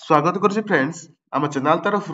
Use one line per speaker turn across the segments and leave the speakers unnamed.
स्वागत करुच्ची फ्रेंड्स आम चैनल तरफ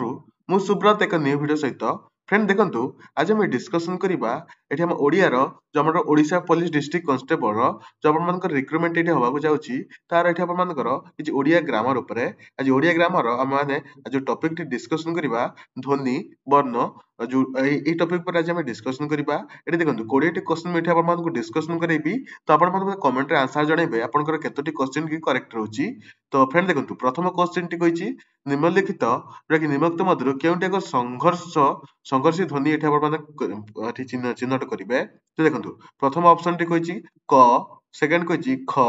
मु सुब्रत एक न्यू वीडियो सहित फ्रेंड देखंतु आज हम डिस्कशन करबा एठी हम ओडिया रो जो हमर ओडिशा पुलिस डिस्ट्रिक्ट कांस्टेबल रो जो अपन मानकर रिक्रुटमेंट एठी होबा को जाउची तार एठी अपन मानकर किछि ओडिया ग्रामर ऊपर आज ओडिया ग्रामर हम माने आज जो टॉपिक टी डिस्कशन करबा ध्वनि वर्ण जो ए टॉपिक पर आज हम डिस्कशन करबा एठी देखंतु 20 टी क्वेश्चन में एठी अपन मानको डिस्कशन करैबी तो अपन मानको कमेंट रे आंसर जणैबे आपनकर केतोटी क्वेश्चन की करेक्ट रहउची तो फ्रेंड देखंतु प्रथम क्वेश्चन टी कहिची निम्नलिखित जोटा कि निम्नलिखित मध्यरु केउंटी एक संघर्षी ध्वनि एठी आपण माने एठी चिन्हट करिवे तो देखंतु प्रथम ऑप्शन टी कहिची क सेकंड कहिची ख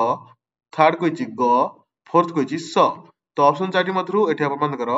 थर्ड कहिची ग फोर्थ कहिची स तो ऑप्शन चारटी मध्यरु एठी आपण मानकर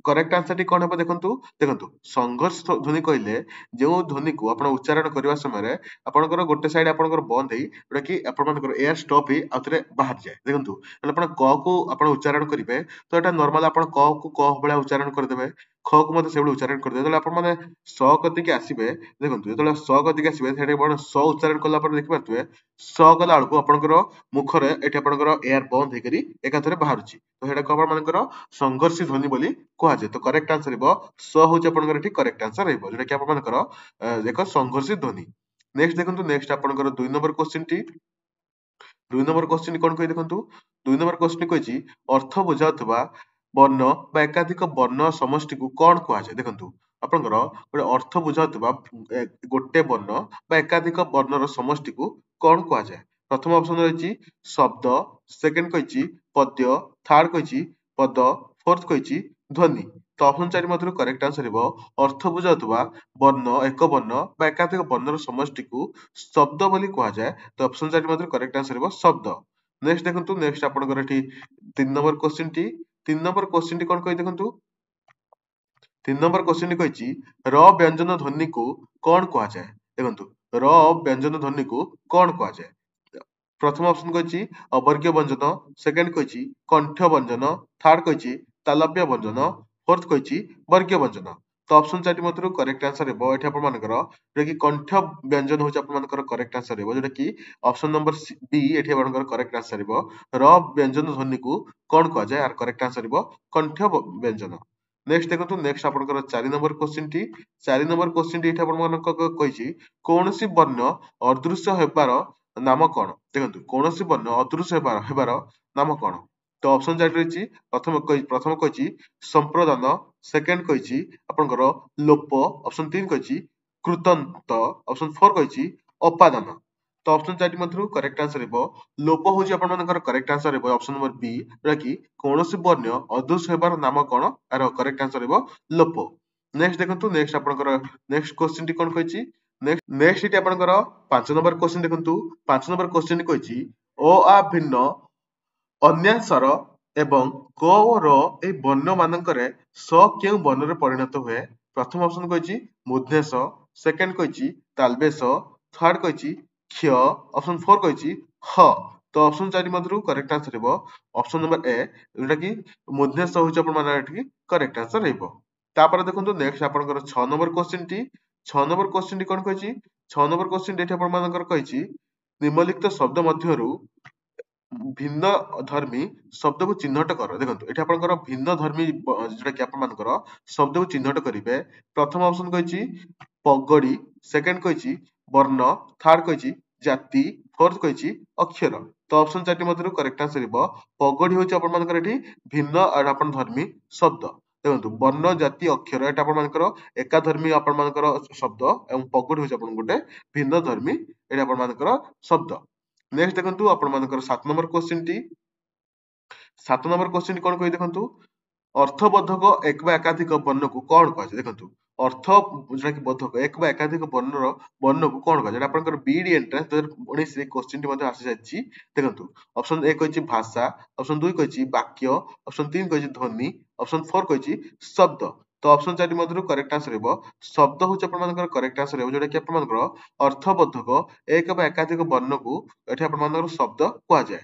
करेक्ट आंसर टी कोन हेबो देखंतु देखंतु संघर्ष ध्वनि कहले जो ध्वनि को आपण उच्चारण करबा समय आपनकर गोटे साइड आपनकर बंद हेई जोटा कि आपण मानकर एयर स्टॉप हेई आउथरे बाहर जाय देखंतु आपण क को आपण उच्चारण करिवे तो एटा नॉर्मल आपण क को क भलिया उच्चारण कर देबे ख को मते सेबळे उच्चारण कर देबे आपण माने स कति के आसीबे देखंतु जेतले स कति के आसीबे सेठे बण स उच्चारण करला पर देखि पारतबे स कला आलको आपनकर मुखरे एठी आपनकर एयर बंद हे करी एकाथरे बाहरची तो हेडा को आपण मानकर संघर्षी ध्वनि बोली कुहा जे तो करेक्ट आंसर हेबो स होचे आपनकर एठी करेक्ट आंसर हेबो जेटा कि आपण मानकर एक संघर्षी ध्वनि नेक्स्ट देखंतु नेक्स्ट आपनकर 2 नंबर क्वेश्चन टी 2 नंबर क्वेश्चन कोन कहि देखंतु 2 नंबर क्वेश्चन कहिची अर्थ बुझाउतबा वर्ण बा एकाधिक वर्ण समष्टि को कोन कुहा जाय देखंतु आपनकर गोटे अर्थ बुझाउतबा गोटे वर्ण बा एकाधिक वर्णर समष्टि को कोन कुहा जाय प्रथम ऑप्शन रहिची शब्द सेकंड कहिची पद्य थर्ड कहिची पद फोर्थ कहिची ध्वनि तो ऑप्शन 4 मध्यरु करेक्ट आंसर हेबो अर्थ बुझाउतबा वर्ण एक वर्ण बा एकाधिक वर्णर समष्टि को शब्द बोली कुहा जाय तो ऑप्शन 4 मध्यरु करेक्ट आंसर हेबो शब्द नेक्स्ट देखंतु नेक्स्ट आपनकर एठी 3 नंबर क्वेश्चन टी 3 नंबर क्वेश्चन टी कोन कहि देखंतु 3 नंबर क्वेश्चन टी कहिची र व्यंजन ध्वनि को कोन कुहा जाय देखंतु र व्यंजन ध्वनि को कोन कुहा जाय प्रथम ऑप्शन कहिची अवर्ग्य व्यंजन सेकंड कहिची कंठ व्यंजन थर्ड कहिची तालव्य व्यंजन फोर्थ कहिची वर्ग्य व्यंजन तो ऑप्शन 4 मध्यरु करेक्ट आंसर हेबो एठी आपण मानकर जेटा कि कंठ व्यंजन होचे आपण मानकर करेक्ट आंसर हेबो जेटा कि ऑप्शन नंबर बी एठी आपनकर करेक्ट आंसर हेबो र व्यंजन ध्वनि को कोन कुहा जाय आर करेक्ट आंसर हेबो कंठ व्यंजन नेक्स्ट देखंतु नेक्स्ट आपनकर 4 number question T 4 number question T एठी आपण मानकर कहिची कोनोसी वर्ण अदृश्य हेबार नाम कोन देखंतु कोनोसी वर्ण अदृश्य हेबार नाम कोन तो ऑप्शन 4 रहिची प्रथम कहिची संप्रदान सेकंड कहिची आपनकर लोप ऑप्शन 3 कहिची कृतंत ऑप्शन 4 कहिची अपादान तो ऑप्शन 4 मध्यरु करेक्ट आंसर हेबो लोप होची आपण मानकर करेक्ट आंसर हेबो ऑप्शन नंबर बी जेटा कि कोनोसी वर्ण अदृश्य हेबार नाम कोन आर करेक्ट आंसर हेबो लोप नेक्स्ट देखंतु नेक्स्ट आपनकर नेक्स्ट क्वेश्चन टी कोन कहिची नेक्स्ट इटी आपनकर 5 नंबर क्वेश्चन देखंतु 5 नंबर क्वेश्चन टी कहिची ओ आ भिन्न अन्यांशर एवं क ओ र ए वर्ण मानकरे स केउ वर्णरे परिणत हुए प्रथम ऑप्शन कहिची मूर्धनेश सेकंड कहिची तालबेश थर्ड कहिची क्ष ऑप्शन 4 कहिची ह तो ऑप्शन 4 मध्यरु करेक्ट आंसर हेबो ऑप्शन नंबर ए जेटा कि मूर्धनेश होची आपण माने एठी करेक्ट आंसर हेबो तापर देखंतु नेक्स्ट आपनकर 6 नंबर क्वेश्चन टी 6 नंबर क्वेश्चन टी कोन कहिची 6 नंबर क्वेश्चन टी आपण मानकर कहिची निम्नलिखित शब्द मध्यरु भिन्न धर्मी शब्द को चिन्हट कर देखंतु एठी आपनकर भिन्न धर्मी जेटा कि आपण मानकर शब्द को चिन्हट करिवे प्रथम ऑप्शन कहिची पगड़ी सेकंड कहिची वर्ण थर्ड कहिची जाति फोर्थ कहिची अक्षर तो ऑप्शन 4 मध्यरु करेक्ट आंसर हेबो पगड़ी होची आपण मानकर एठी भिन्न और आपण धर्मी शब्द देखंतु वर्ण जाति अक्षर एटा आपण मानकर एका धर्मी आपण मानकर शब्द एवं पगड़ी होची आपण गोटे भिन्न धर्मी एटा आपण मानकर शब्द नेक्स्ट देखंतु आपण मानकर 7 नंबर क्वेश्चन टी 7 नंबर क्वेश्चन कोन कहि देखंतु अर्थबोधक एक बा एकाधिक वर्ण को कोन कहै छै देखंतु अर्थ जेटा कि बोधक एक बा एकाधिक वर्ण को कोन कहै छै आपनकर बीडी एंट्रेंस 2019 रे क्वेश्चन टी मध्ये आसी जायछि देखंतु ऑप्शन 1 कहै छै भाषा ऑप्शन 2 कहै छै वाक्य ऑप्शन 3 कहै छै ध्वनि ऑप्शन 4 कहै छै शब्द तो ऑप्शन 4 मध्यरु करेक्ट आंसर हेबो शब्द होचे आपण मानकर करेक्ट आंसर हेबो जेटा कि आपण मानकर अर्थबोधक एक बा एकाधिक वर्ण को एठी आपण मानकर शब्द कुहा जाय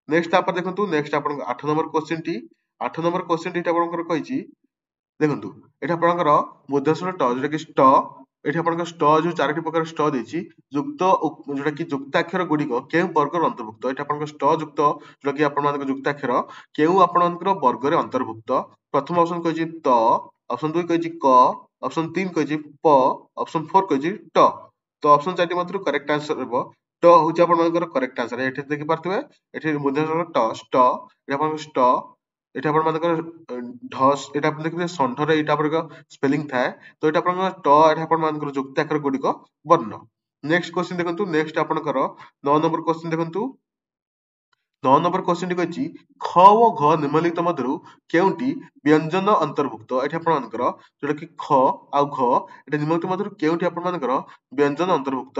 नेक्स्ट आप देखंतु नेक्स्ट आपण 8 number question T 8 number question T आपनकर कहिची देखंतु एठी आपनकर मुद्रासर ट जेटा कि स्ट एठी आपनकर स्ट जो चारोटी प्रकार स्ट देछि युक्त जोटा कि युक्ताक्षर गुड़िक केउ वर्गर अंतर्भुक्त एठी आपनकर स्ट युक्त जोटा कि आपन मानकर युक्ताक्षर केउ आपनकर वर्गर अंतर्भुक्त प्रथम ऑप्शन कहछि त ऑप्शन 2 कहछि क ऑप्शन 3 कहछि प ऑप्शन 4 कहछि ट तो ऑप्शन 4 मधुर करेक्ट आंसर हेबो ट होछि आपन मानकर करेक्ट आंसर एठी देखि पारथबे एठी मुद्रण ट स्ट एठी आपन स्ट एठी आपन मानकर ढस एटा आपन देखिबे षण्ढर एटा आपन स्पेलिंग थाए तो एटा आपन ट एटा आपन मानकर युक्ताक्षर गुड़िक वर्ण नेक्स्ट क्वेश्चन देखंतु नेक्स्ट आपनकर 9 नंबर क्वेश्चन देखंतु 9 नंबर क्वेश्चन टी कहछि ख ओ घ निम्नलिखित मध्यरु केउंटी व्यंजन अंतर्भुक्त एठी आपन मानकर जोटा कि ख आ घ एटा निम्नलिखित मध्यरु केउंटी आपन मानकर व्यंजन अंतर्भुक्त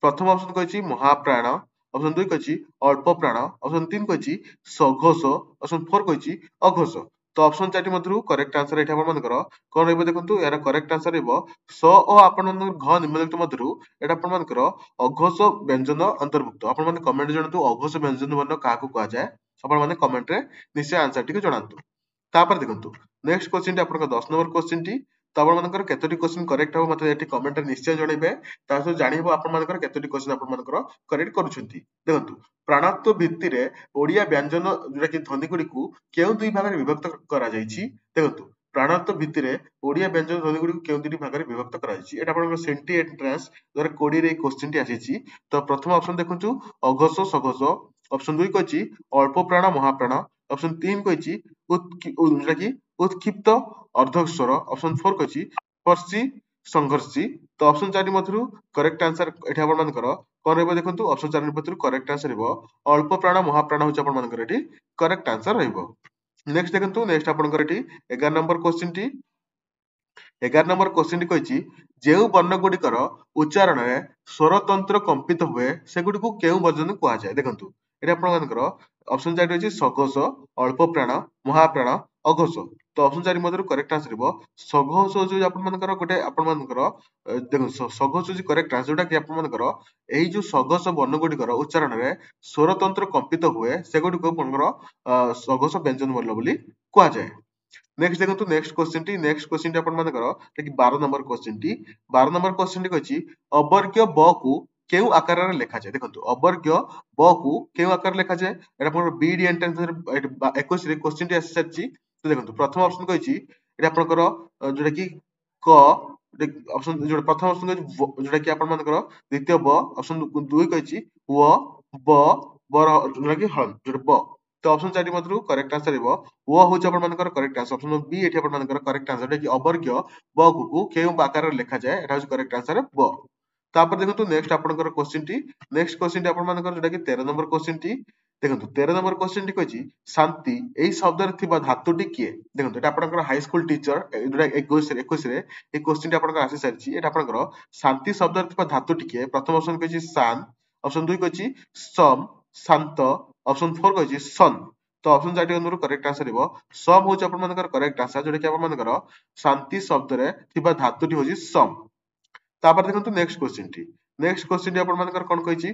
प्रथम ऑप्शन कहछि महाप्राण ऑप्शन 2 कहछि अल्प प्राण ऑप्शन 3 कहछि सघोष ऑप्शन 4 कहछि अघोष तो ऑप्शन 4 मध्यरु करेक्ट आंसर एठी आपन मानकर कोन रहबो देखंतु यार करेक्ट आंसर रहबो स ओ आपन मानकर घ निम्नलिखित मध्यरु एटा आपन मानकर अघोष व्यंजन अंतर्भुक्त आपण माने कमेंट जणातु अघोष व्यंजन वर्ण काहाकु कुआ जाय आपण माने कमेंट रे निश्चय आंसर टिके जणातु तापर देखंतु नेक्स्ट क्वेश्चन टी आपन 10 नंबर क्वेश्चन टी तो आपण मानकर केतोटी क्वेश्चन करेक्ट हो मते एठी कमेंट रे निश्चय जणैबे तासो जानिबो आपण मानकर केतोटी क्वेश्चन आपण मानकर करेक्ट करूछंती देखंतु प्राणत्व भित्ति रे ओडिया व्यंजन जोटा कि ध्वनि गुडी को केउ दुई भाग रे विभक्त करा जाईछि देखंतु प्राणत्व भित्ति रे ओडिया व्यंजन ध्वनि गुडी को केउ दुई भाग रे विभक्त करा जाईछि एटा आपण सेंटी एंट्रेंस 2020 रे क्वेश्चन टी आसीछि तो प्रथम ऑप्शन देखंतु अघोष सघोष ऑप्शन 2 कहछि अल्प प्राण महाप्राण ऑप्शन 3 कहछि जोटा कि उत्क्षिप्त अर्धस्वर ऑप्शन 4 कहछि स्पर्शी संघर्षी तो ऑप्शन 4 मधुरु करेक्ट आंसर एठी आपण मानकर कोन रहबो देखंतु ऑप्शन 4 मधुरु करेक्ट आंसर रहबो अल्प प्राण महाप्राण होछि आपण मानकर एठी करेक्ट आंसर रहबो नेक्स्ट देखंतु नेक्स्ट आपनकर एठी 11 नंबर क्वेश्चन टी 11 नंबर क्वेश्चन टी कहछि जेउ वर्ण गुडिकर उच्चारण रे स्वरतंत्र कंपित हुए सेगुडी को केउ वर्जन कुआ जाय देखंतु एटा आपण मानकर ऑप्शन 4 रहछि सघोष अल्प प्राण महाप्राण अघोष तो ऑप्शन 4 मधुर करेक्ट आंसर रहबो सघोष जो आपण मानकर गोटे आपण मानकर देखो सघोष जो करेक्ट आंसर जोटा कि आपण मानकर एही जो सघोष वर्ण गुडिकर उच्चारण रे स्वरतंत्र कंपित हुए सेगुडी को आपनकर सघोष व्यंजन वर्ण बोली कुआ जाय नेक्स्ट देखंतु नेक्स्ट क्वेश्चन टी आपण मानकर कि 12 नंबर क्वेश्चन टी 12 नंबर क्वेश्चन टी कहछि अवर्ग्य ब को केउ आकार रे लेखा जाय देखंतु अवर्ग्य ब को केउ आकार लेखा जाय एटा आपण बीडी एंट्रेंस 21 रे क्वेश्चन टी आसी सरछि तो देखंतु प्रथम ऑप्शन कहछि एटा आपनकर जोटा कि क ऑप्शन जो प्रथम ऑप्शन कहछि जोटा कि आपण मानकर द्वितीय ब ऑप्शन 2 कहछि व ब बर जोटा कि हल जोटा ब तो ऑप्शन 4 मधुरु करेक्ट आंसर हेबो वो होछि आपण मानकर करेक्ट आंसर ऑप्शन बी एठी आपण मानकर करेक्ट आंसर है कि अवर्ग्य ब को केउ आकार रे लेखा जाय एटा होछि करेक्ट आंसर ब तापर देखंतु नेक्स्ट आपनकर क्वेश्चन टी आपण मानकर जोटा कि 13 नंबर क्वेश्चन टी देखंतु 13 नंबर क्वेश्चन टी कहछि शांति एही शब्द रे थिबा धातुटी किए देखंतु एटा आपनकर हाई स्कूल टीचर जोटा 21 रे ए क्वेश्चन टी आपनकर आसी सारिछि एटा आपनकर शांति शब्द रे थिबा धातुटी किए प्रथम ऑप्शन कहछि शान ऑप्शन 2 कहछि सम शांत ऑप्शन 4 कहछि सन तो ऑप्शन 4 अनुसार करेक्ट आंसर हेबो सम होछि आपण मानकर करेक्ट आंसर जोटा कि आपण मानकर शांति शब्द रे थिबा धातुटी होछि सम तापर देखंतु नेक्स्ट क्वेश्चन टी आपण मानकर कोन कहछि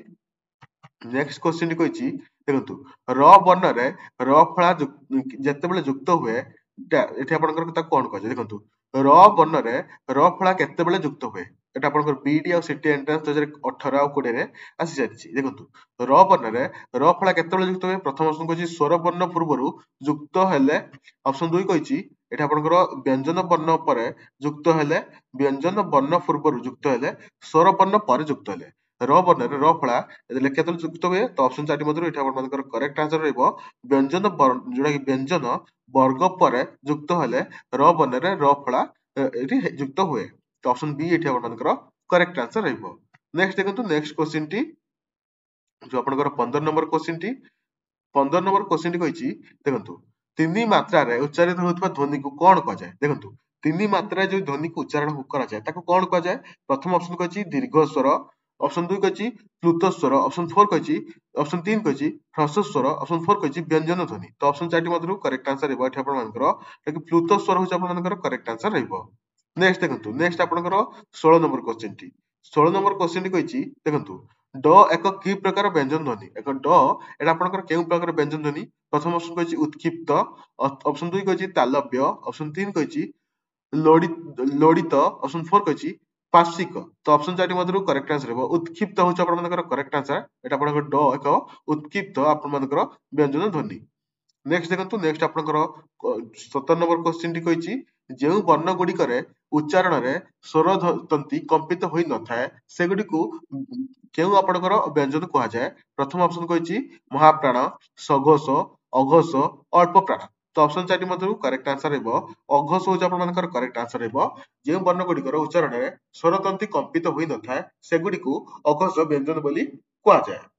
नेक्स्ट क्वेश्चन टी कहछि देखंतु र वर्ण रे र फळा जते बेले युक्त हुए एठी आपनकर ता कोन कहछि देखंतु र वर्ण रे र फळा केते बेले युक्त हुए एटा आपनकर बीडी आ सिटी एंट्रेंस 2018 आ 20 रे आसी जाछि देखंतु र वर्ण रे र फळा केते बेले युक्त हुए प्रथम ऑप्शन कहछि स्वर वर्ण पूर्वरु युक्त हेले ऑप्शन 2 कहछि एटा आपनकर व्यंजन वर्ण परे युक्त हेले व्यंजन वर्ण पूर्वरु युक्त हेले स्वर वर्ण परे युक्त हेले र वर्ण रे र फळा केते युक्त हुए तो ऑप्शन 4 मधुर एटा आपण मानकर करेक्ट आंसर रहइबो व्यंजन जोटा कि व्यंजन वर्ग परे युक्त हेले र वर्ण रे र फळा एठी युक्त हुए तो ऑप्शन बी एठी आपण मानकर करेक्ट आंसर रहइबो नेक्स्ट देखंतु नेक्स्ट क्वेश्चन टी जो आपनकर 15 नंबर क्वेश्चन टी 15 नंबर क्वेश्चन टी कहछि देखंतु तीन मात्रा रे उच्चारित होतबा ध्वनि को कोन कह जाय देखंतु तीन मात्रा जो ध्वनि को उच्चारण करा जाय ताको कोन कह जाय प्रथम ऑप्शन कहछि दीर्घ स्वर ऑप्शन 2 कहछि प्लुत स्वर ऑप्शन 4 कहछि ऑप्शन 3 कहछि ह्रस्व स्वर ऑप्शन 4 कहछि व्यंजन ध्वनि तो ऑप्शन 4 मधुर करेक्ट आंसर हेबो एठी आपण मानकर कि प्लुत स्वर होछि आपण मानकर करेक्ट आंसर रहइबो नेक्स्ट देखंतु नेक्स्ट आपनकर 16 नंबर क्वेश्चन टी 16 नंबर क्वेश्चन टी कहछि देखंतु ड एक की प्रकार व्यंजन ध्वनि एक ड एटा आपनकर केउ प्रकार व्यंजन ध्वनि प्रथम ऑप्शन कहछि उत्क्षिप्त ऑप्शन 2 कहछि तालव्य ऑप्शन 3 कहछि लोडित ऑप्शन 4 कहछि पार्श्विक तो ऑप्शन 4 मधुर करेक्ट आंसर हेबो उत्क्षिप्त होछ आपण मानकर करेक्ट आंसर एटा आपण ड एक उत्क्षिप्त आपण मानकर व्यंजन ध्वनि नेक्स्ट देखंतु नेक्स्ट आपनकर 17 नंबर क्वेश्चन टी कहिछि जेउ वर्ण गुडी करे उच्चारण रे स्वर तंती कंपित होई न थाए सेगुडी को केउ आपनकर व्यंजन कुहा जाय प्रथम ऑप्शन कहिछि महाप्राण सघोष अघोष अल्प प्राण तो ऑप्शन 4 मधुर करेक्ट आंसर हेबो अघोष होछ आपण मानकर करेक्ट आंसर हेबो जेउ वर्ण गुडी कर उच्चारण रे स्वर तंती कंपित होई न थाए सेगुडी को अघोष व्यंजन बोली कुहा जाय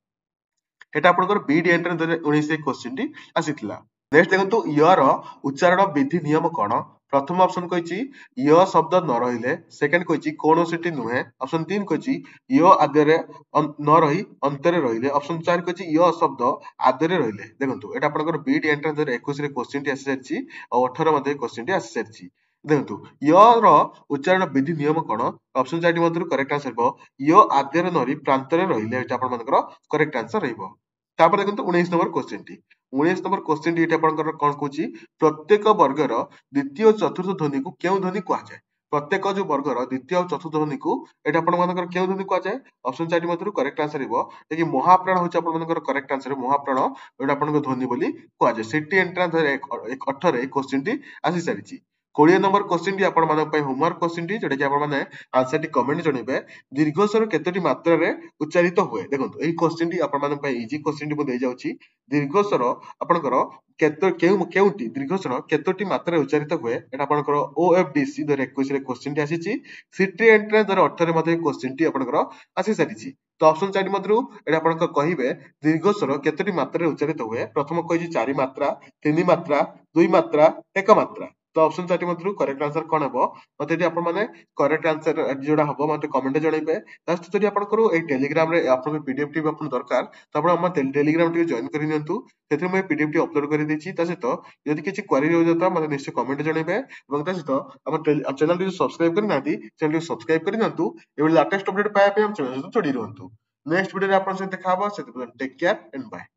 এটা আপনাদের বিডি এন্ট্রান্স 2019 क्वेश्चन टी आसीथिला नेक्स्ट देखंतु य ର उच्चारण विधि नियम कोन प्रथम ऑप्शन कहिछि य शब्द न रहिले सेकंड कहिछि कोनोसिटी नुहे ऑप्शन 3 कहिछि य आदेरे न रही अंतरे रहिले ऑप्शन 4 कहिछि य शब्द आदेरे रहिले देखंतु एटा आपनकर बिडी एंट्रांस 2021 रे क्वेश्चन टी आसी सारिछि और 18 मध्ये क्वेश्चन टी आसी सारिछि देखंतु य ର उच्चारण विधि नियम कोन ऑप्शन 4 मध्ये करेक्ट आंसर हो य आदेरे नरी प्रांतरे रहिले एटा आपन मानकर करेक्ट आंसर रहइबो तापर देखंतु 19 number question T 19 number question T एटा आपनकर कोन कहूची प्रत्येक वर्गर द्वितीय और चतुर्थ ध्वनि को केउ ध्वनि कुआ जाय प्रत्येक जो वर्गर द्वितीय और चतुर्थ ध्वनि को एटा आपण मानकर केउ ध्वनि कुआ जाय ऑप्शन 4 मधुर करेक्ट आंसर हेबो कि महाप्राण होची आपण मानकर करेक्ट आंसर महाप्राण एटा आपनकर ध्वनि बोली कुआ जाय सिटी एंट्रांस 18 क्वेश्चन टी आसी सारिची 20 नंबर क्वेश्चन टी आपण मानक पय होमवर्क क्वेश्चन टी जेटा कि आपण माने आंसर टी कमेंट जणेबे दीर्घ स्वर केतोटी मात्रा रे उच्चारित हुए देखंतु एही क्वेश्चन टी आपण मानक पय इजी क्वेश्चन टी मो दे जाउची दीर्घ स्वर आपनकर केउटी दीर्घ स्वर केतोटी मात्रा रे उच्चारित हुए एटा आपनकर ओएफडीसी 2021 रे क्वेश्चन टी आसीची सिटी एंट्रांस 2018 मध्ये क्वेश्चन टी आपनकर आसी सारिची तो ऑप्शन 4 मधुर एटा आपनकर कहिबे दीर्घ स्वर केतोटी मात्रा रे उच्चारित हुए प्रथम कहिछि 4 मात्रा 3 मात्रा 2 मात्रा 1 मात्रा तो ऑप्शन 4 मधुर करेक्ट आंसर कोन हेबो मते जे आपण माने करेक्ट आंसर जोडा हबो मते कमेंट जणाइबे लास्ट जदि आपण करू ए टेलीग्राम रे आपण पीडीएफ टी आपण दरकार त आपण हम टेलीग्राम टी जॉइन करि नियंतु तेथि मैं पीडीएफ टी अपलोड करि देछि त सहित यदि किछि क्वेरी हो जाता मते निश्चय कमेंट जणाइबे এবং त सहित हम चैनल टी सब्सक्राइब करि नाती चैनल टी सब्सक्राइब करि नियंतु एबे लेटेस्ट अपडेट पाए पे हम चैनल से जोडी रहंतु नेक्स्ट वीडियो रे आपण से देखा हबो से टेक केयर एंड बाय